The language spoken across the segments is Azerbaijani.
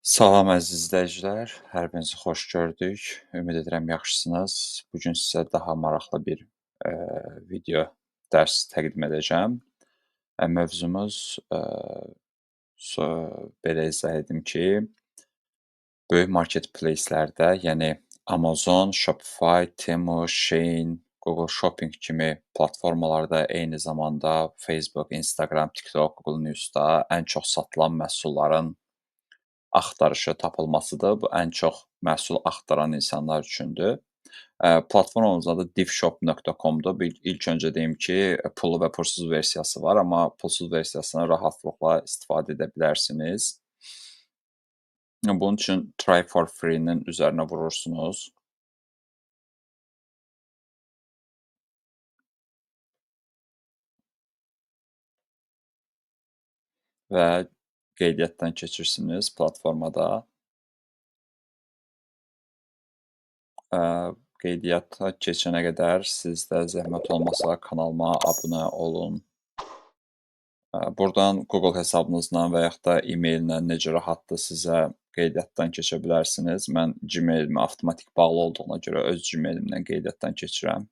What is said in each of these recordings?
Salam əziz izləyicilər, hər birinizi xoş gördük. Ümid edirəm yaxşısınız. Bu gün sizə daha maraqlı bir video dərs təqdim edəcəm. Mövzumuz so belə izah edim ki, böyük marketplacelərdə, yəni Amazon, Shopify, Temu, Shein, Google Shopping kimi platformalarda, eyni zamanda Facebook, Instagram, TikTok, Google News-da ən çox satılan məhsulların axtarışı, tapılmasıdır. Bu ən çox məhsul axtaran insanlar üçündür. Platformamızın adı divshop.com-dur. İlk öncə deyim ki, pullu və pulsuz versiyası var, amma pulsuz versiyasını rahatlıqla istifadə edə bilərsiniz. Bunun üçün try for free-nin üzərinə vurursunuz və qeydiyyatdan keçirsiniz platformada. Qeydiyyata keçənə qədər siz də zəhmət olmasa kanalıma abunə olun. Burdan Google hesabınızla və yaxud da e-maillə necə rahatdır sizə qeydiyyatdan keçə bilərsiniz. Mən Gmail-imə avtomatik bağlı olduğuna görə öz Gmail-imlə qeydiyyatdan keçirəm.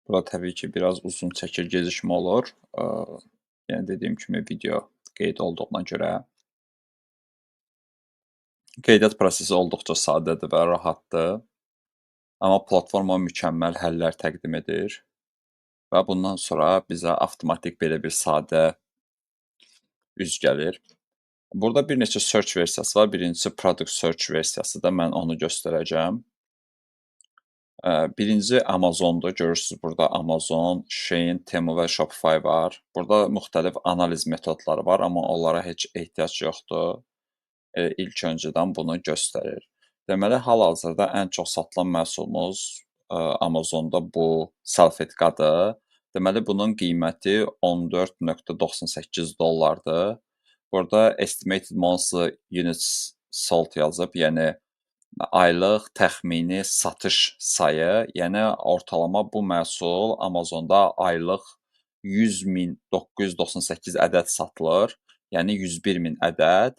Burada təbii ki, biraz uzun çəkir, gecikmə olur. Yəni dediyim kimi video qeyd olduğuna görə. Qeydiyyat prosesi olduqca sadədir və rahatdır. Amma platforma mükəmməl həllər təqdim edir. Və bundan sonra bizə avtomatik belə bir sadə üz gəlir. Burada bir neçə search versiyası var. Birincisi product search versiyasıdır. Mən onu göstərəcəm. Birinci Amazondur. Görürsüz burada Amazon, Shein, Temu və Shopify var. Burada müxtəlif analiz metodları var, amma onlara heç ehtiyac yoxdur. İlk öncədən bunu göstərir. Deməli, hal-hazırda ən çox satılan məhsulumuz Amazonda bu salfetkadır. Deməli, bunun qiyməti 14.98 dollardır. Burada estimated monthly units sold yazıb, yəni aylıq təxmini satış sayı, yəni ortalama bu məhsul Amazonda aylıq 100.998 ədəd satılır, yəni 101.000 ədəd.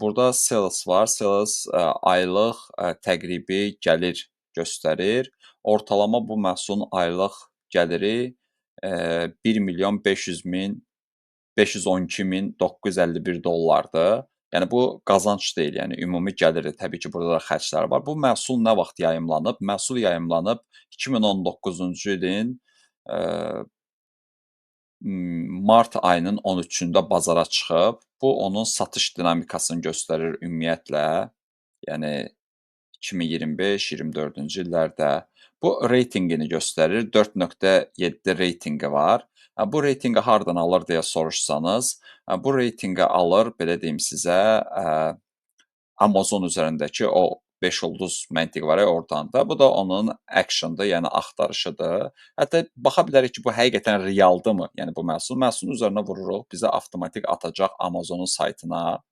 Burada sales var. Sales aylıq təqribi gəlir göstərir. Ortalama bu məhsulun aylıq gəliri 1.512.951 dollardır. Yəni bu qazanc deyil, yəni ümumi gəlirdir. Təbii ki, burada da xərclər var. Bu məhsul nə vaxt yayımlanıb? Məhsul yayımlanıb 2019-cu ilin mart ayının 13-də bazara çıxıb. Bu onun satış dinamikasını göstərir ümumiyyətlə. Yəni 2025-24-cü illərdə. Bu reytinqini göstərir. 4.7 reytinqi var. Bu reytinqi hardan alır deyə soruşsanız, bu reytinqi alır, belə deyim sizə, Amazon üzərindəki o 5 ulduz məntiqi var ya oradan da. Bu da onun action'dır, yəni axtarışıdır. Hətta baxa bilərik ki, bu həqiqətən realdırmı? Yəni bu məhsul. Məhsulun üzərinə vururuq, bizə avtomatik atacaq Amazonun saytına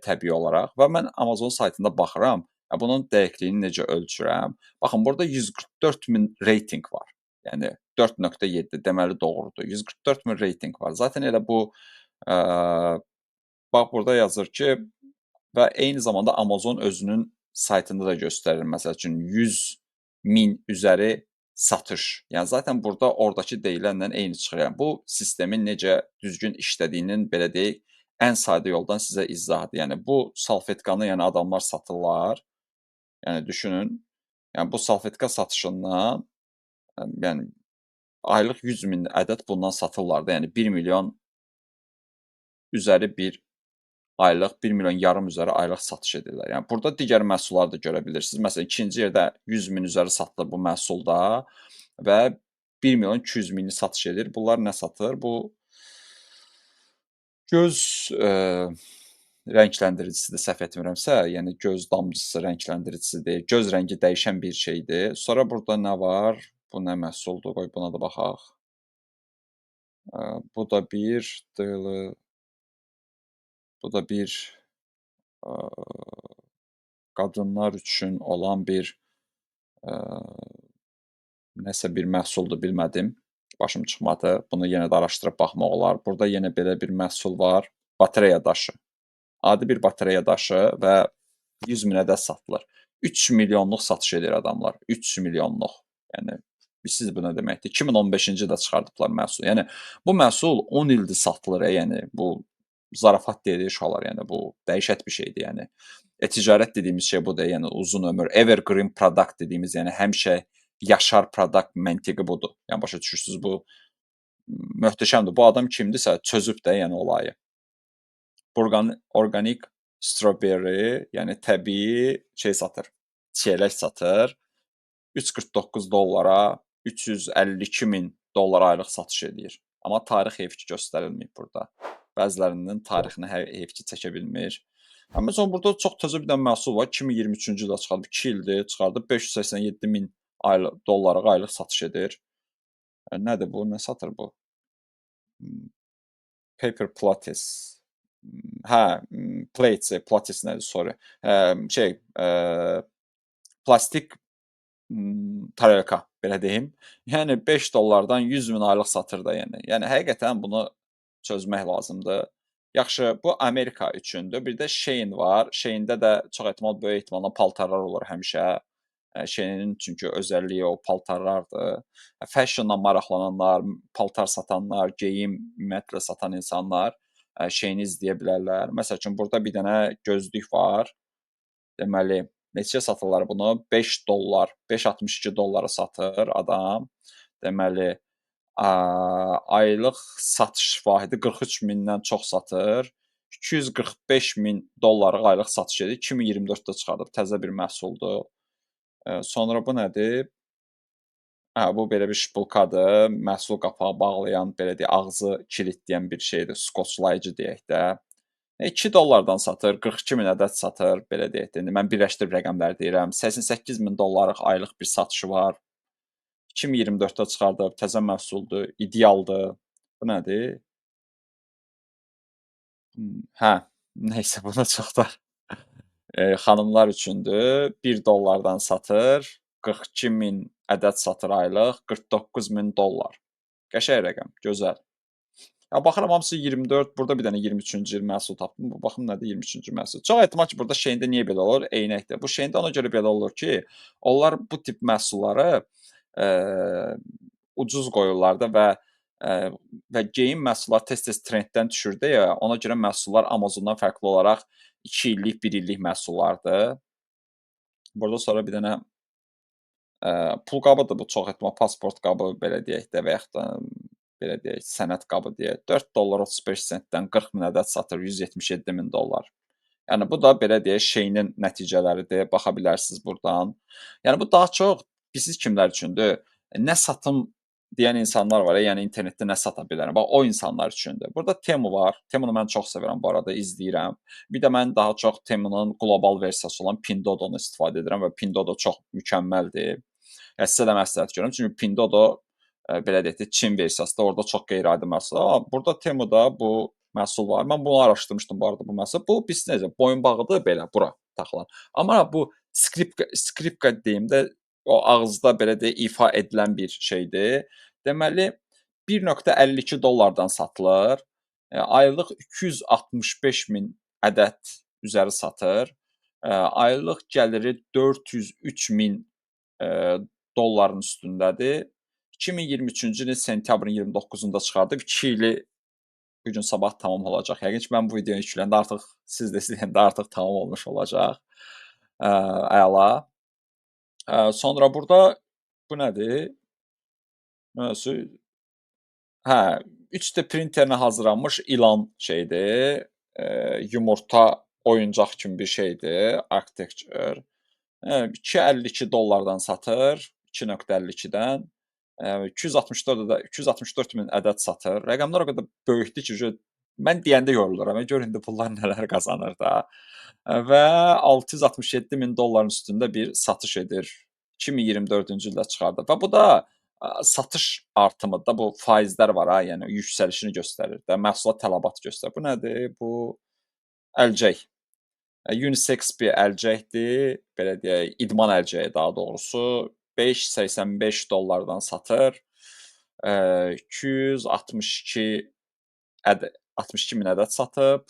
təbii olaraq. Və mən Amazon saytında baxıram, bunun dəqiqliyini necə ölçürəm? Baxın, burada 144.000 reytinq var. Yəni 4.7 deməli doğrudur. 144.000 reytinq var. Zaten elə bu bax burada yazır ki, və eyni zamanda Amazon özünün saytında da göstərir. Məsəl üçün 100.000 üzəri satış. Yəni zaten burada oradakı deyilənlə eyni çıxır. Yəni bu sistemin necə düzgün işlədiyinin belə deyək, ən sadə yoldan sizə izahdır. Yəni bu salfetkanı yəni adamlar satırlar. Yəni düşünün. Yəni bu salfetka satışından yəni aylıq 100.000 ədəd bundan satırlar da. Yəni 1 milyon üzəri bir aylıq 1 milyon yarım üzəri aylıq satış edirlər. Yəni burada digər məhsulları da görə bilirsiniz. Məsələn, ikinci yerdə 100.000 üzəri satılır bu məhsulda və 1 milyon 200.000-ni satış edir. Bunlar nə satır? Bu göz rəngləndiricisidir, səhv etmirəmsə, yəni göz damcısı rəngləndiricisidir. Göz rəngi dəyişən bir şeydir. Sonra burada nə var? Bu nə məhsuldur? Qoy buna da baxaq. Bu da bir qadınlar üçün olan bir nəsə bir məhsuldur, bilmədim. başım çıxmadı. Bunu yenə də araşdırıb baxmaq olar. Burada yenə belə bir məhsul var. Batareya daşı. Adi bir batareya daşı və 100 min ədəd satılır. 3 milyonluq satış edir adamlar. 3 milyonluq. Yəni bilirsiniz bu nə deməkdir? 2015-ci ildə çıxardıblar məhsulu. Yəni bu məhsul 10 ildir satılır. Yəni bu zarafat deyil uşaqlar. Yəni bu dəhşət bir şeydir. Yəni ticarət dediyimiz şey budur. Yəni uzun ömür, evergreen product dediyimiz, yəni həmişə yaşar product məntiqi budur. Yəni başa düşürsüz bu möhtəşəmdir. Bu adam kimdirsə çözüb də yəni olayı. Organik strawberry, yəni təbii şey satır, çiyələk satır. 349 dollara 352 min dollar aylıq satış edir. Amma tarix heyf ki göstərilməyib burada. Bəzilərinin tarixini heyf ki çəkə bilmir. Məsələn, burada çox təzə bir dənə məhsul var. 2023-cü ildə çıxardıb, 2 ildir çıxardıb 587 min dollara aylıq satış edir. Nədir bu? Nə satır bu? Paper Plates. Hə, plates, plates nədir? Sorry. Plastik tarelka, belə deyim. Yəni 5 dollardan 100 min aylıq satır da yəni. Yəni həqiqətən bunu çözmək lazımdır. Yaxşı, bu Amerika üçündür. Bir də Shein var. Shein-də də çox ehtimal, böyük ehtimalla paltarlar olur həmişə. Shein-in çünki özəlliyi o paltarlardır. Fashionla maraqlananlar, paltar satanlar, geyim ümumiyyətlə satan insanlar Shein-i izləyə bilərlər. Məsəl üçün, burada bir dənə gözlük var. Deməli, neçəyə satırlar bunu? 5 dollar, 5.62 dollara satır adam. Deməli, aylıq satış vahidi 43 mindən çox satır. 245 min dollarlıq aylıq satış edir. 2024-də çıxardıb, təzə bir məhsuldur. Sonra bu nədir? Bu belə bir şpulkadır. Məhsul qapağı bağlayan, belə deyək, ağzı kilitləyən bir şeydir. Skoçlayıcı deyək də. 2 dollardan satır, 42 min ədəd satır, belə deyək də. İndi mən birləşdirib rəqəmləri deyirəm. 88 min dollarlıq aylıq bir satışı var. 2024-də çıxardıb, təzə məhsuldur, idealdır. Bu nədir? Hə, nəysə, buna çox da xanımlar üçündür. 1 dollardan satır, 42 min ədəd satır aylıq, 49 min dollar. Qəşəng rəqəm, gözəl. Ya baxıram hamısı 24, burada bir dənə 23-cü il məhsul tapdım. Bu baxım nədir 23-cü məhsul. Çox ehtimal ki, burada Shein-də niyə belə olur? Eynəkdir. Bu Shein-də ona görə belə olur ki, onlar bu tip məhsulları ucuz qoyurlar da və geyim məhsulları tez-tez trenddən düşür deyə, ona görə məhsullar Amazondan fərqli olaraq 2 illik, 1 illik məhsullardır. Burada sonra bir dənə pul qabıdır bu, çox ehtimal pasport qabı belə deyək də və yaxud da belə deyək, sənəd qabı deyək. 4 dollar 35 sentdən 40 min ədəd satır, 177 min dollar. Yəni bu da belə deyək, Shein-in nəticələridir. Baxa bilərsiniz burdan. Yəni bu daha çox bilirsiniz kimlər üçündür? Nə satım deyən insanlar var, yəni internetdə nə sata bilərəm. Bax o insanlar üçündür. Burada Temu var. Temunu mən çox sevirəm bu arada, izləyirəm. Bir də mən daha çox Temunun qlobal versiyası olan Pindodo-nu istifadə edirəm və Pindodo çox mükəmməldir. Sizə də məsləhət görürəm. Çünki Pindodo belə deyək də Çin versiyasıdır. Orada çox qeyri-adi məhsul. Amma burada Temuda bu məhsul var. Mən bunu araşdırmışdım bu arada bu məhsul. Bu bilirsiz necə? Boyunbağıdır belə bura taxılan. Amma bu skripka deyim də o ağızda belə deyək ifa edilən bir şeydir. Deməli 1.52 dollardan satılır. Aylıq 265 min ədəd üzəri satır. Aylıq gəliri 403 min dolların üstündədir. 2023-cü ilin sentyabrın 29-unda çıxardıb, 2 ili bu gün sabah tamam olacaq. Yəqin ki, mən bu videonu yükləndə artıq, siz də izləyəndə artıq tamam olmuş olacaq. Əla. Sonra burada bu nədir? Hə, 3D printerinə hazırlanmış ilan şeydir. Yumurta oyuncaq kimi bir şeydir. Architecture. 2.52 dollardan satır. 2.52-dən. 264 min ədəd satır. Rəqəmlər o qədər böyükdür ki, mən deyəndə yoruluram. Gör indi bunlar nələr qazanır da. Və 667 min dolların üstündə bir satış edir. 2024-cü ildə çıxardı. Və bu da satış artımında bu faizlər var ha, yəni yüksəlişini göstərir də, məhsula tələbat göstərir. Bu nədir? Bu əlcək. Unisex bir əlcəkdir, belə deyək, idman əlcəyi daha doğrusu. 5.85 dollardan satır. 262 62 min ədəd satıb.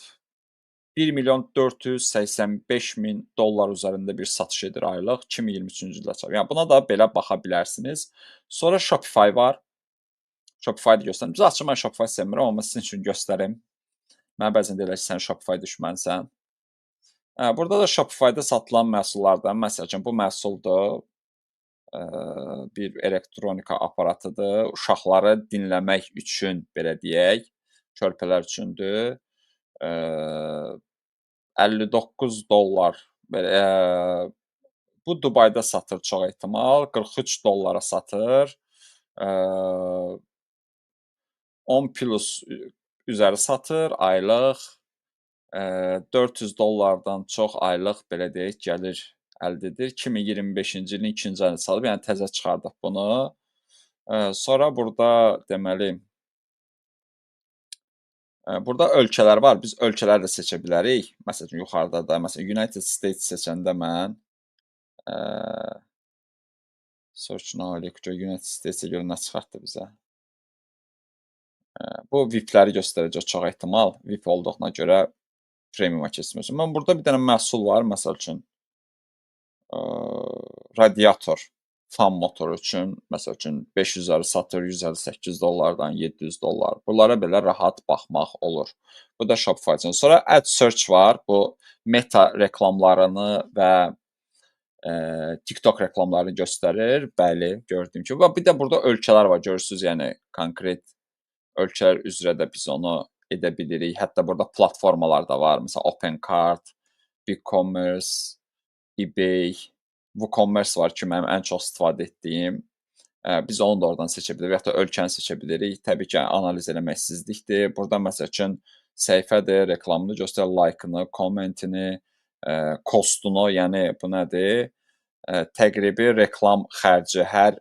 1.485.000 dollar üzərində bir satış edir aylıq 2023-cü ildə çap. Yəni buna da belə baxa bilərsiniz. Sonra Shopify var. Shopify-da göstərim. Biz açıq mən Shopify sevmirəm, amma sizin üçün göstərim. Mənə bəzən deyirlər ki, sən Shopify düşmənsən. Burada da Shopify-da satılan məhsullardan, məsəl üçün bu məhsuldur. Bir elektronika aparatıdır. Uşaqları dinləmək üçün, belə deyək, körpələr üçündür. 59 dollar belə bu Dubayda satır çox ehtimal, 43 dollara satır. 10 plus üzəri satır aylıq. 400 dollardan çox aylıq belə deyək gəlir əldə edir. 2025-ci ilin 2-ci ayında salıb, yəni təzə çıxardıq bunu. Sonra burada deməli burada ölkələr var. Biz ölkələri də seçə bilərik. Məsələn, yuxarıda da, məsələn, United States seçəndə mən search now United States-ə görə nə çıxartdı bizə? Bu VIP-ləri göstərəcək çox ehtimal. VIP olduğuna görə premiuma keçmiyorsun. Mən burada bir dənə məhsul var, məsəl üçün radiator, fan motoru üçün, məsəl üçün 500-ləri satır 158 dollardan 700 dollar. Bunlara belə rahat baxmaq olur. Bu da Shopify üçün. Sonra Ad Search var. Bu Meta reklamlarını və TikTok reklamlarını göstərir. Bəli, gördüyüm kimi. Və bir də burada ölkələr var, görürsüz, yəni konkret ölkələr üzrə də biz onu edə bilirik. Hətta burada platformalar da var. Məsələn, OpenCart, BigCommerce, eBay, WooCommerce var ki, mənim ən çox istifadə etdiyim. Biz onu da oradan seçə bilirik, ya da ölkəni seçə bilirik. Təbii ki, analiz eləmək sizlikdir. Burada məsəl üçün səhifədir, reklamını göstərir, like-ını, kommentini, kostunu, yəni bu nədir? Təqribi reklam xərci hər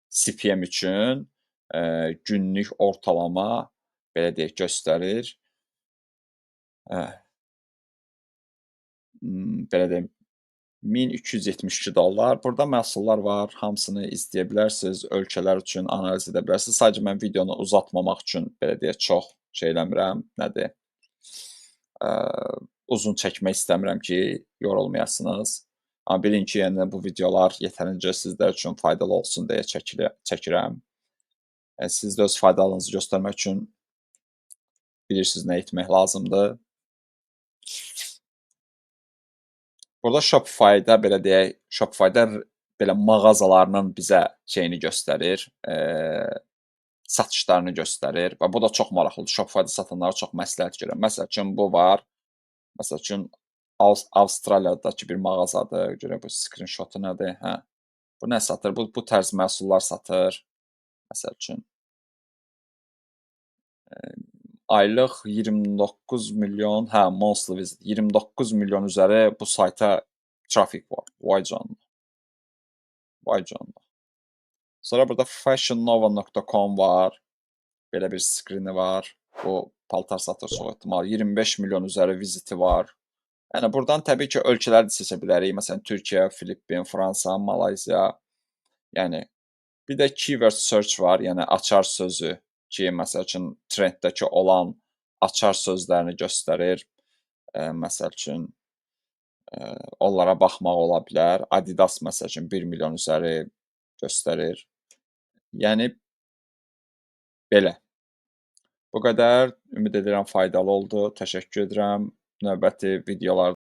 CPM üçün günlük ortalama belə deyək göstərir. Belə deyim, 1272 dollar. Burada məhsullar var, hamısını izləyə bilərsiniz, ölkələr üçün analiz edə bilərsiniz. Sadəcə mən videonu uzatmamaq üçün belə deyək çox şey eləmirəm, nədir? Uzun çəkmək istəmirəm ki, yorulmayasınız. Amma bilin ki, yəni bu videolar yetərincə sizlər üçün faydalı olsun deyə çəkirəm. Siz də öz faydalığınızı göstərmək üçün bilirsiniz nə etmək lazımdır. Burada Shopify-da belə deyək, Shopify-da belə mağazalarının bizə şeyini göstərir, satışlarını göstərir və bu da çox maraqlıdır. Shopify-da satanlara çox məsləhət görürəm. Məsəl üçün bu var. Məsəl üçün Avstraliyadakı bir mağazadır. Görək bu screenshot-u nədir? Hə. Bu nə satır? Bu tərz məhsullar satır. Məsəl üçün aylıq 29 milyon, hə, monthly visit 29 milyon üzəri bu sayta trafik var. Vay canına. Vay canına. Sonra burada fashionnova.com var. Belə bir skrini var. Bu paltar satır çox ehtimal. 25 milyon üzəri viziti var. Yəni buradan təbii ki, ölkələri də seçə bilərik. Məsələn, Türkiyə, Filippin, Fransa, Malayziya. Yəni bir də keyword search var, yəni açar sözü ki, məsəl üçün trenddəki olan açar sözlərini göstərir. Məsəl üçün onlara baxmaq ola bilər. Adidas məsəl üçün 1 milyon üzəri göstərir. Yəni belə. Bu qədər. Ümid edirəm faydalı oldu. Təşəkkür edirəm. Növbəti videolarda